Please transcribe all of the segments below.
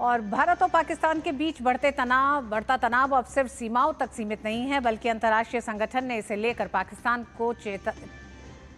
और भारत और पाकिस्तान के बीच बढ़ता तनाव अब सिर्फ सीमाओं तक सीमित नहीं है, बल्कि अंतर्राष्ट्रीय संगठन ने इसे लेकर पाकिस्तान को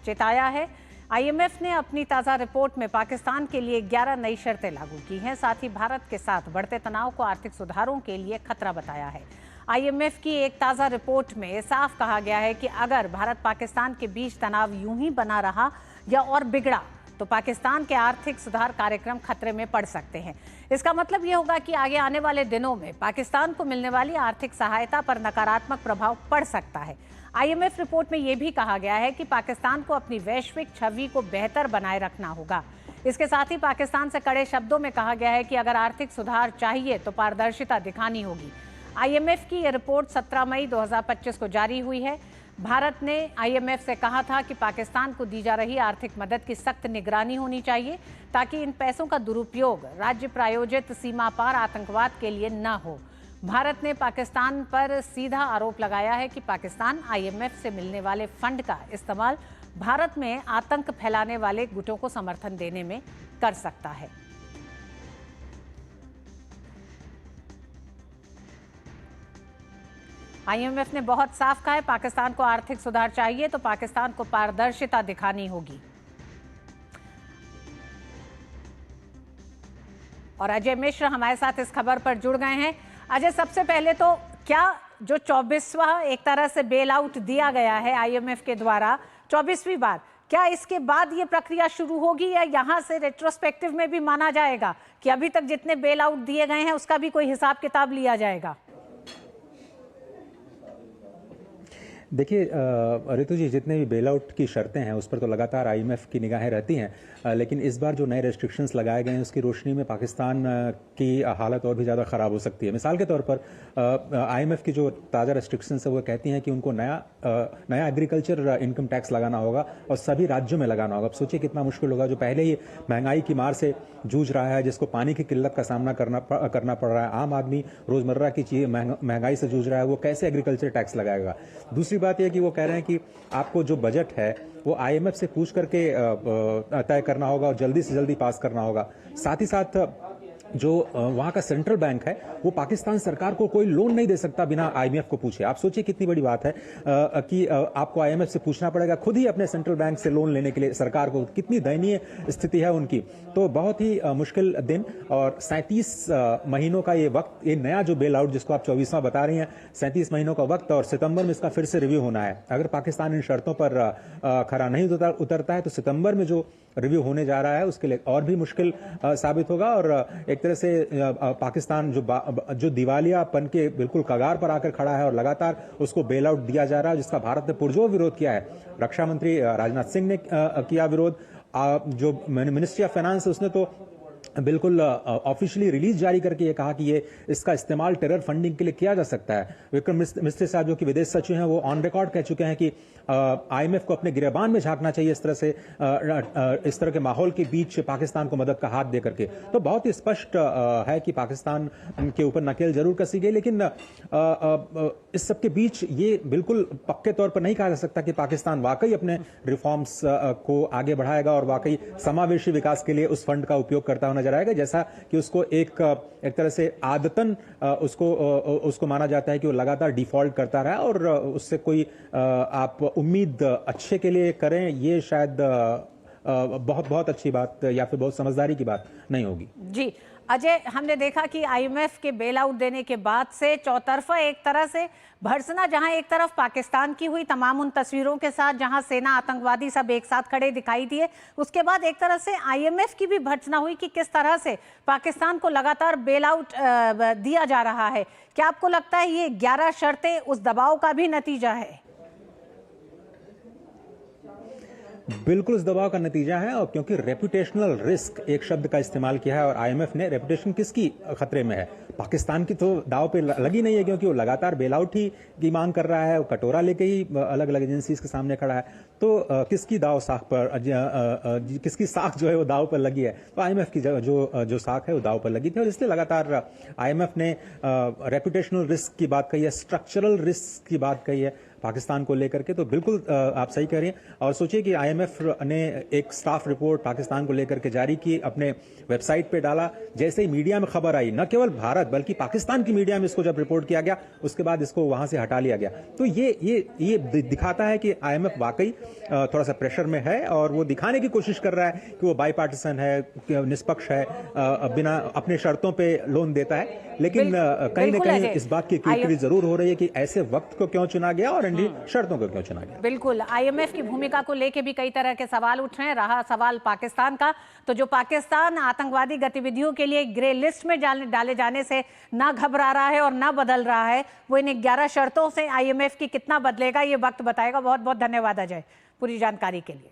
चेताया है। आईएमएफ ने अपनी ताज़ा रिपोर्ट में पाकिस्तान के लिए 11 नई शर्तें लागू की हैं। साथ ही भारत के साथ बढ़ते तनाव को आर्थिक सुधारों के लिए खतरा बताया है। आईएमएफ की एक ताज़ा रिपोर्ट में साफ कहा गया है कि अगर भारत पाकिस्तान के बीच तनाव यूं ही बना रहा या और बिगड़ा तो पाकिस्तान के आर्थिक सुधार कार्यक्रम खतरे में पड़ सकते हैं। इसका मतलब ये होगा कि आगे आने वाले दिनों में पाकिस्तान को मिलने वाली आर्थिक सहायता पर नकारात्मक प्रभाव पड़ सकता है। आईएमएफ रिपोर्ट में यह भी कहा गया है कि पाकिस्तान को अपनी वैश्विक छवि को बेहतर बनाए रखना होगा। इसके साथ ही पाकिस्तान से कड़े शब्दों में कहा गया है कि अगर आर्थिक सुधार चाहिए तो पारदर्शिता दिखानी होगी। आईएमएफ की यह रिपोर्ट 17 मई 2025 को जारी हुई है। भारत ने आईएमएफ से कहा था कि पाकिस्तान को दी जा रही आर्थिक मदद की सख्त निगरानी होनी चाहिए ताकि इन पैसों का दुरुपयोग राज्य प्रायोजित सीमा पार आतंकवाद के लिए न हो। भारत ने पाकिस्तान पर सीधा आरोप लगाया है कि पाकिस्तान आईएमएफ से मिलने वाले फंड का इस्तेमाल भारत में आतंक फैलाने वाले गुटों को समर्थन देने में कर सकता है। आईएमएफ ने बहुत साफ कहा है, पाकिस्तान को आर्थिक सुधार चाहिए तो पाकिस्तान को पारदर्शिता दिखानी होगी। और अजय मिश्र हमारे साथ इस खबर पर जुड़ गए हैं। अजय, सबसे पहले तो क्या जो 24वां एक तरह से बेल आउट दिया गया है आईएमएफ के द्वारा 24वीं बार, क्या इसके बाद ये प्रक्रिया शुरू होगी या यहां से रेट्रोस्पेक्टिव में भी माना जाएगा कि अभी तक जितने बेल आउट दिए गए हैं उसका भी कोई हिसाब किताब लिया जाएगा? देखिए रितु जी, जितने भी बेल आउट की शर्तें हैं उस पर तो लगातार आईएमएफ की निगाहें रहती हैं, लेकिन इस बार जो नए रेस्ट्रिक्शंस लगाए गए हैं उसकी रोशनी में पाकिस्तान की हालत और भी ज़्यादा ख़राब हो सकती है। मिसाल के तौर पर आईएमएफ की जो ताज़ा रेस्ट्रिक्शंस है वो कहती हैं कि उनको नया एग्रीकल्चर इनकम टैक्स लगाना होगा और सभी राज्यों में लगाना होगा। अब सोचिए कितना मुश्किल होगा, जो पहले ही महंगाई की मार से जूझ रहा है, जिसको पानी की किल्लत का सामना करना पड़ रहा है, आम आदमी रोज़मर्रा की चीज़ महंगाई से जूझ रहा है, वो कैसे एग्रीकल्चर टैक्स लगाएगा। दूसरी बात यह कि वो कह रहे हैं कि आपको जो बजट है वो आईएमएफ से पूछ करके तय करना होगा और जल्दी से जल्दी पास करना होगा। साथ ही साथ जो वहाँ का सेंट्रल बैंक है वो पाकिस्तान सरकार को कोई लोन नहीं दे सकता बिना आईएमएफ को पूछे। आप सोचिए कितनी बड़ी बात है कि आपको आईएमएफ से पूछना पड़ेगा, खुद ही अपने सेंट्रल बैंक से लोन लेने के लिए सरकार को। कितनी दयनीय स्थिति है उनकी। तो बहुत ही मुश्किल दिन और 37 महीनों का ये वक्त, ये नया जो बेल आउट जिसको आप 24वां बता रही हैं, 37 महीनों का वक्त और सितंबर में इसका फिर से रिव्यू होना है। अगर पाकिस्तान इन शर्तों पर खरा नहीं उतरता है तो सितंबर में जो रिव्यू होने जा रहा है उसके लिए और भी मुश्किल साबित होगा और एक तरह से पाकिस्तान जो दिवालियापन के बिल्कुल कगार पर आकर खड़ा है और लगातार उसको बेल आउट दिया जा रहा है, जिसका भारत ने पुरजोर विरोध किया है। रक्षा मंत्री राजनाथ सिंह ने किया विरोध, जो मिनिस्ट्री ऑफ फाइनेंस उसने तो बिल्कुल ऑफिशियली रिलीज जारी करके ये कहा कि ये इसका इस्तेमाल टेरर फंडिंग के लिए किया जा सकता है। विक्रम मिस्त्री साहब जो कि विदेश सचिव हैं वो ऑन रिकॉर्ड कह चुके हैं कि आईएमएफ को अपने गिरबान में झांकना चाहिए इस तरह के माहौल के बीच पाकिस्तान को मदद का हाथ दे करके। तो बहुत ही स्पष्ट है कि पाकिस्तान के ऊपर नकेल जरूर कसी गई, लेकिन इस सब के बीच ये बिल्कुल पक्के तौर पर नहीं कहा जा सकता कि पाकिस्तान वाकई अपने रिफॉर्म्स को आगे बढ़ाएगा और वाकई समावेशी विकास के लिए उस फंड का उपयोग करता हुआ नजर आएगा, जैसा कि उसको एक तरह से आदतन उसको माना जाता है कि वो लगातार डिफॉल्ट करता रहा और उससे कोई आप उम्मीद अच्छे के लिए करें, ये शायद बहुत अच्छी बात या फिर बहुत समझदारी की बात नहीं होगी। जी अजय, हमने देखा कि आईएमएफ के बेल आउट देने के बाद से चौतरफा एक तरह से भर्सना, जहां एक तरफ पाकिस्तान की हुई तमाम उन तस्वीरों के साथ जहां सेना आतंकवादी सब एक साथ खड़े दिखाई दिए, उसके बाद एक तरह से आईएमएफ की भी भर्सना हुई कि किस तरह से पाकिस्तान को लगातार बेल आउट दिया जा रहा है। क्या आपको लगता है ये 11 शर्तें उस दबाव का भी नतीजा है? बिल्कुल उस दबाव का नतीजा है, और क्योंकि रेपुटेशनल रिस्क एक शब्द का इस्तेमाल किया है और आईएमएफ ने, रेपुटेशन किसकी खतरे में है? पाकिस्तान की तो दाव पे लगी नहीं है, क्योंकि वो लगातार बेल आउट ही की मांग कर रहा है, वो कटोरा लेके ही अलग अलग एजेंसीज के सामने खड़ा है। तो किसकी दाव साख पर, किसकी साख जो है वो दाव पर लगी है? तो आईएमएफ की जो साख है वो दाव पर लगी थी और इसलिए लगातार आईएमएफ ने रेपुटेशनल रिस्क की बात कही है, स्ट्रक्चरल रिस्क की बात कही है। पाकिस्तान को लेकर के। तो बिल्कुल आप सही कह रही हैं। और सोचिए कि आईएमएफ ने एक स्टाफ रिपोर्ट पाकिस्तान को लेकर के जारी की, अपने वेबसाइट पे डाला। जैसे ही मीडिया में खबर आई, न केवल भारत बल्कि पाकिस्तान की मीडिया में इसको जब रिपोर्ट किया गया, उसके बाद इसको वहां से हटा लिया गया। तो ये दिखाता है कि आईएमएफ वाकई थोड़ा सा प्रेशर में है और वो दिखाने की कोशिश कर रहा है कि वो बाईपार्टिसन है, निष्पक्ष है, बिना अपने शर्तों पे लोन देता है। लेकिन कहीं ना कहीं इस बात की क्रिटिक जरूर हो रही है कि ऐसे वक्त को क्यों चुना गया और इन शर्तों को क्यों चुना गया। बिल्कुल, आईएमएफ की भूमिका को लेके भी कई तरह के सवाल उठ रहे हैं। रहा सवाल पाकिस्तान का, तो जो पाकिस्तान आतंकवादी गतिविधियों के लिए ग्रे लिस्ट में डाले जाने से ना घबरा रहा है और ना बदल रहा है, वो इन 11 शर्तों से आईएमएफ की कितना बदलेगा, ये वक्त बताएगा। बहुत बहुत धन्यवाद अजय पूरी जानकारी के लिए।